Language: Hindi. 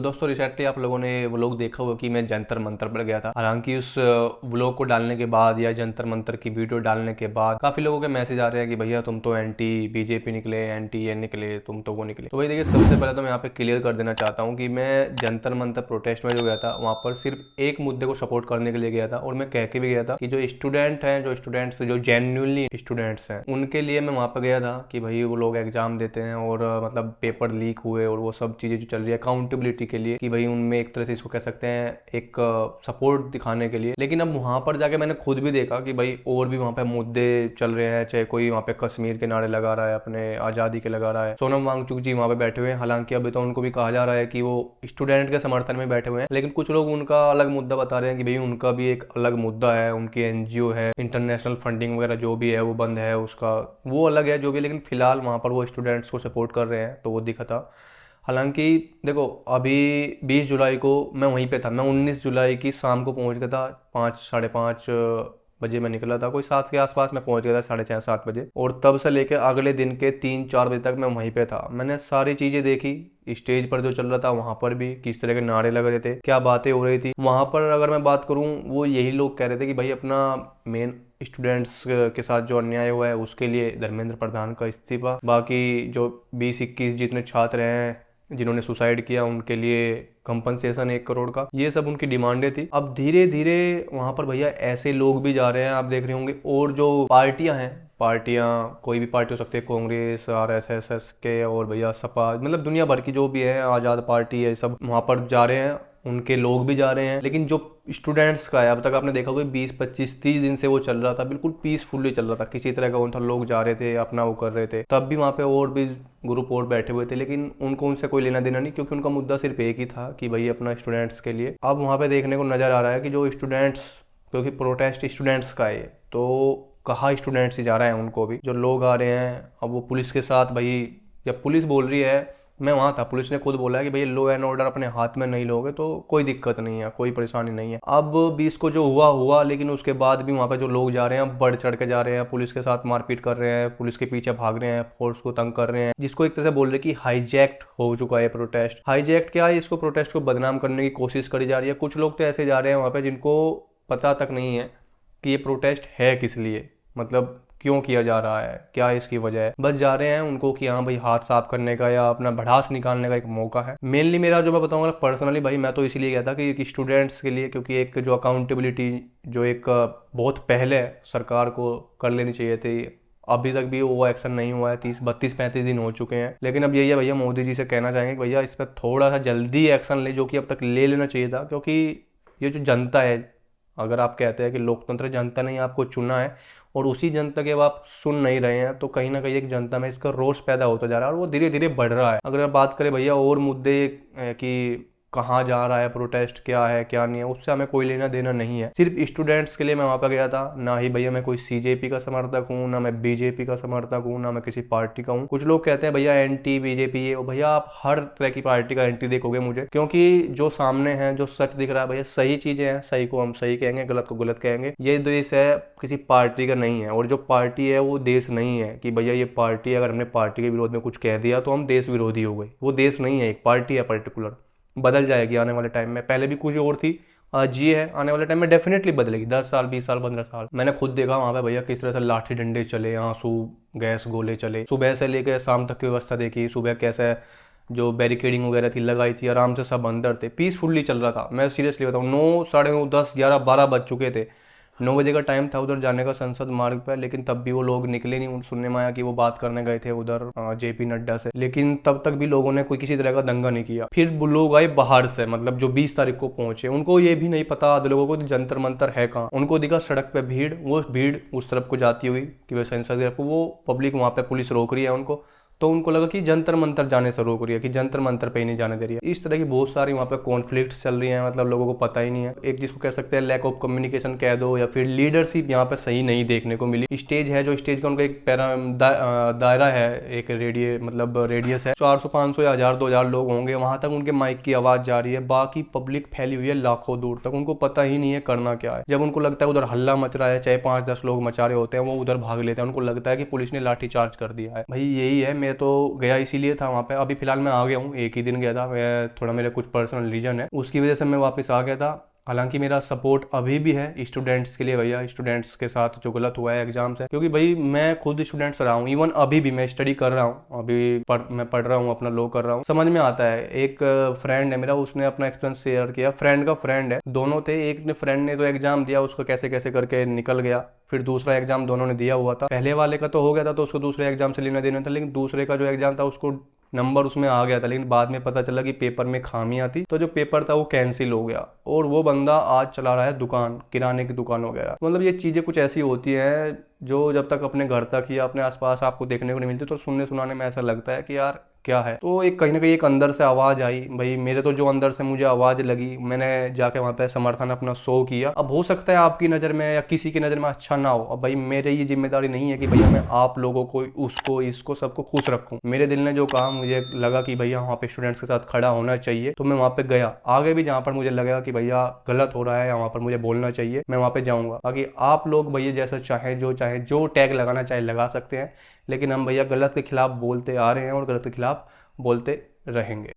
दोस्तों रिसेंटली आप लोगों ने व्लॉग देखा होगा कि मैं जंतर मंतर पर गया था। हालांकि उस व्लॉग को डालने के बाद या जंतर मंतर की वीडियो डालने के बाद काफी लोगों के मैसेज आ रहे हैं कि भैया तुम तो एंटी बीजेपी निकले, एंटी ये निकले, तुम तो वो निकले। तो भाई देखिए, सबसे पहले तो मैं यहाँ पे क्लियर कर देना चाहता हूँ कि मैं जंतर मंतर प्रोटेस्ट में जो गया था वहाँ पर सिर्फ एक मुद्दे को सपोर्ट करने के लिए गया था, और मैं कह के भी गया था कि जो स्टूडेंट हैं, जो जेन्युइनली स्टूडेंट्स हैं, उनके लिए मैं वहाँ पर गया था कि भाई वो लोग एग्जाम देते हैं और मतलब पेपर लीक हुए और वो सब चीज़ें जो चल रही है अकाउंटेबिलिटी के लिए, कि भाई उनमें एक तरह से इसको कह सकते हैं एक सपोर्ट दिखाने के लिए। लेकिन अब वहाँ पर जाके मैंने खुद भी देखा कि भाई और भी वहाँ पे मुद्दे चल रहे हैं। चाहे कोई वहाँ पे कश्मीर के नारे लगा रहा है, अपने आज़ादी के लगा रहा है। सोनम वांगचुक जी वहाँ पे बैठे हुए हैं। हालांकि अभी तो उनको भी कहा जा रहा है कि वो स्टूडेंट के समर्थन में बैठे हुए हैं, लेकिन कुछ लोग उनका अलग मुद्दा बता रहे हैं कि भाई उनका भी एक अलग मुद्दा है, उनकी एनजीओ है, इंटरनेशनल फंडिंग वगैरह जो भी है वो बंद है, उसका वो अलग है जो भी। लेकिन फिलहाल वहाँ पर वो स्टूडेंट्स को सपोर्ट कर रहे हैं, तो वो दिखा था। हालांकि देखो, अभी 20 जुलाई को मैं वहीं पे था। मैं 19 जुलाई की शाम को पहुंच गया था, 5 साढ़े 5 बजे मैं निकला था, कोई 7 के आसपास मैं पहुंच गया था, साढ़े 6 7 बजे। और तब से लेकर अगले दिन के 3 4 बजे तक मैं वहीं पे था। मैंने सारी चीज़ें देखी। स्टेज पर जो चल रहा था वहाँ पर भी किस तरह के नारे लग रहे थे, क्या बातें हो रही थी वहाँ पर। अगर मैं बात करूँ, वो यही लोग कह रहे थे कि भाई अपना मेन स्टूडेंट्स के साथ जो अन्याय हुआ है उसके लिए धर्मेंद्र प्रधान का इस्तीफा, बाकी जो 20 21 जितने छात्र हैं जिन्होंने सुसाइड किया उनके लिए कंपनसेशन 1 करोड़ का, ये सब उनकी डिमांडें थी। अब धीरे धीरे वहां पर भैया ऐसे लोग भी जा रहे हैं, आप देख रहे होंगे। और जो पार्टियां हैं, पार्टियां कोई भी पार्टी हो सकती है, कांग्रेस, आरएसएस के, और भैया सपा, मतलब दुनिया भर की जो भी है, आज़ाद पार्टी है, सब वहाँ पर जा रहे हैं। उनके लोग भी जा रहे हैं। लेकिन जो स्टूडेंट्स का है, अब तक आपने देखा होगा 20 25 30 दिन से वो चल रहा था, बिल्कुल पीसफुली चल रहा था, किसी तरह का उन था। लोग जा रहे थे, अपना वो कर रहे थे। तब भी वहाँ पे और भी ग्रुप और बैठे हुए थे, लेकिन उनको उनसे कोई लेना देना नहीं, क्योंकि उनका मुद्दा सिर्फ एक ही था कि भाई अपना स्टूडेंट्स के लिए। अब वहाँ पे देखने को नज़र आ रहा है कि जो स्टूडेंट्स, क्योंकि प्रोटेस्ट स्टूडेंट्स का है, तो कहाँ स्टूडेंट्स ही जा रहा है, उनको भी जो लोग आ रहे हैं। अब वो पुलिस के साथ, भाई जब पुलिस बोल रही है, मैं वहाँ था, पुलिस ने खुद बोला है कि भाई लॉ एंड ऑर्डर अपने हाथ में नहीं लोगे तो कोई दिक्कत नहीं है, कोई परेशानी नहीं है। अब 20 को जो हुआ हुआ, लेकिन उसके बाद भी वहाँ पे जो लोग जा रहे हैं बढ़ चढ़ के जा रहे हैं, पुलिस के साथ मारपीट कर रहे हैं, पुलिस के पीछे भाग रहे हैं, फोर्स को तंग कर रहे हैं, जिसको एक तरह से बोल रहे हैं कि हाईजैक्ट हो चुका है प्रोटेस्ट। हाईजैक्ट क्या है, इसको प्रोटेस्ट को बदनाम करने की कोशिश करी जा रही है। कुछ लोग तो ऐसे जा रहे हैं वहाँ पे जिनको पता तक नहीं है कि ये प्रोटेस्ट है किस लिए, मतलब क्यों किया जा रहा है, क्या इसकी वजह है। बस जा रहे हैं उनको कि हाँ भाई हाथ साफ करने का या अपना भड़ास निकालने का एक मौका है। मेनली मेरा जो मैं बताऊंगा पर्सनली, भाई मैं तो इसीलिए गया था कि स्टूडेंट्स के लिए, क्योंकि एक जो अकाउंटेबिलिटी जो एक बहुत पहले सरकार को कर लेनी चाहिए थी, अभी तक भी वो एक्शन नहीं हुआ है। 30 32 35 दिन हो चुके हैं। लेकिन अब यही है भैया, मोदी जी से कहना चाहेंगे कि भैया इस पर थोड़ा सा जल्दी एक्शन ले, जो कि अब तक ले लेना चाहिए था। क्योंकि ये जो जनता है, अगर आप कहते हैं कि लोकतंत्र, जनता ने आपको चुना है और उसी जनता के अब आप सुन नहीं रहे हैं, तो कहीं ना कहीं एक जनता में इसका रोष पैदा होता जा रहा है और वो धीरे धीरे बढ़ रहा है। अगर आप बात करें भैया और मुद्दे कि कहाँ जा रहा है प्रोटेस्ट, क्या है क्या नहीं है, उससे हमें कोई लेना देना नहीं है। सिर्फ स्टूडेंट्स के लिए मैं वहाँ पर गया था। ना ही भैया मैं कोई सीजेपी का समर्थक हूँ, ना मैं बीजेपी का समर्थक हूँ, ना मैं किसी पार्टी का हूँ। कुछ लोग कहते हैं भैया एंटी बीजेपी है, भैया आप हर तरह की पार्टी का एंटी देखोगे मुझे, क्योंकि जो सामने है, जो सच दिख रहा है भैया, सही चीजें हैं, सही को हम सही कहेंगे, गलत को गलत कहेंगे। ये देश है किसी पार्टी का नहीं है, और जो पार्टी है वो देश नहीं है कि भैया ये पार्टी, अगर हमने पार्टी के विरोध में कुछ कह दिया तो हम देश विरोधी हो गए। वो देश नहीं है, एक पार्टी है पर्टिकुलर, बदल जाएगी आने वाले टाइम में। पहले भी कुछ और थी, आज ये है, आने वाले टाइम में डेफिनेटली बदलेगी। 10 साल 20 साल 15 साल मैंने खुद देखा वहाँ पे भैया किस तरह से लाठी डंडे चले, आंसू गैस गोले चले। सुबह से लेकर शाम तक की व्यवस्था देखी। सुबह कैसे जो बैरिकेडिंग वगैरह थी लगाई थी, आराम से सब अंदर थे, पीसफुल्ली चल रहा था। मैं सीरियसली बताऊँ, 9 साढ़े 9 10 11 12 बज चुके थे। 9 बजे का टाइम था उधर जाने का संसद मार्ग पर, लेकिन तब भी वो लोग निकले नहीं। सुनने में आया कि वो बात करने गए थे उधर जेपी नड्डा से, लेकिन तब तक भी लोगों ने कोई किसी तरह का दंगा नहीं किया। फिर वो लोग आए बाहर से, मतलब जो 20 तारीख को पहुंचे, उनको ये भी नहीं पता आधे लोगों को जंतर मंतर है कहाँ। उनको दिखा सड़क पे भीड़, वो भीड़ उस तरफ को जाती हुई कि वे संसद की तरफ को, वो पब्लिक वहाँ पे पुलिस रोक रही है उनको, तो उनको लगा कि जंतर मंतर जाने से रोक रही है, कि जंतर मंतर पे ही नहीं जाने दे रही है। इस तरह की बहुत सारी वहाँ पे कॉन्फ्लिक्ट्स चल रही हैं, मतलब लोगों को पता ही नहीं है। एक जिसको कह सकते हैं लैक ऑफ कम्युनिकेशन कह दो, या फिर लीडरशिप यहाँ पे सही नहीं देखने को मिली। स्टेज है, जो स्टेज का उनका एक दायरा है, एक मतलब रेडियस है, 400 500 या 1000 2000 लोग होंगे, वहां तक उनके माइक की आवाज जा रही है। बाकी पब्लिक फैली हुई है लाखों दूर तक, उनको पता ही नहीं है करना क्या है। जब उनको लगता है उधर हल्ला मच रहा है, चाहे 5 10 लोग मचा रहे होते हैं, वो उधर भाग लेते हैं। उनको लगता है कि पुलिस ने लाठी चार्ज कर दिया है। भाई यही है मैं तो गया इसीलिए था वहाँ पे। अभी फिलहाल मैं आ गया हूँ, एक ही दिन गया था मैं, थोड़ा मेरे कुछ पर्सनल रीजन है उसकी वजह से मैं वापस आ गया था। हालांकि मेरा सपोर्ट अभी भी है स्टूडेंट्स के लिए भैया, स्टूडेंट्स के साथ जो गलत हुआ है एग्जाम से, क्योंकि भाई मैं खुद स्टूडेंट्स रहा हूँ, इवन अभी भी मैं स्टडी कर रहा हूँ, अभी मैं पढ़ रहा हूँ, अपना लॉ कर रहा हूँ। समझ में आता है। एक फ्रेंड है मेरा, उसने अपना एक्सपीरियंस शेयर किया, फ्रेंड का फ्रेंड है, दोनों थे। एक ने फ्रेंड ने तो एग्जाम दिया, उसको कैसे कैसे करके निकल गया। फिर दूसरा एग्जाम दोनों ने दिया हुआ था, पहले वाले का तो हो गया था तो उसको दूसरे एग्जाम से लेना देना था, लेकिन दूसरे का जो एग्जाम था उसको नंबर उसमें आ गया था, लेकिन बाद में पता चला कि पेपर में खामियां थी, तो जो पेपर था वो कैंसिल हो गया। और वो बंदा आज चला रहा है दुकान, किराने की दुकान वगैरह। मतलब ये चीज़ें कुछ ऐसी होती हैं जो जब तक अपने घर तक या अपने आसपास आपको देखने को नहीं मिलती, तो सुनने सुनाने में ऐसा लगता है कि यार क्या है। तो एक कहीं ना कहीं एक अंदर से आवाज़ आई भाई, मेरे तो जो अंदर से मुझे आवाज़ लगी, मैंने जाके वहाँ पे समर्थन अपना शो किया। अब हो सकता है आपकी नज़र में या किसी की नज़र में अच्छा ना हो, अब भाई मेरे ये जिम्मेदारी नहीं है कि भैया मैं आप लोगों को, उसको, इसको, सबको खुश रखूँ। मेरे दिल ने जो कहा, मुझे लगा कि भैया वहाँ पे स्टूडेंट्स के साथ खड़ा होना चाहिए, तो मैं वहाँ पे गया। आगे भी जहाँ पर मुझे लगेगा कि भैया गलत हो रहा है या वहाँ पर मुझे बोलना चाहिए, मैं वहाँ पे जाऊँगा। बाकी आप लोग भैया जैसा चाहे जो टैग लगाना चाहे लगा सकते हैं, लेकिन हम भैया गलत के खिलाफ बोलते आ रहे हैं और गलत के खिलाफ बोलते रहेंगे।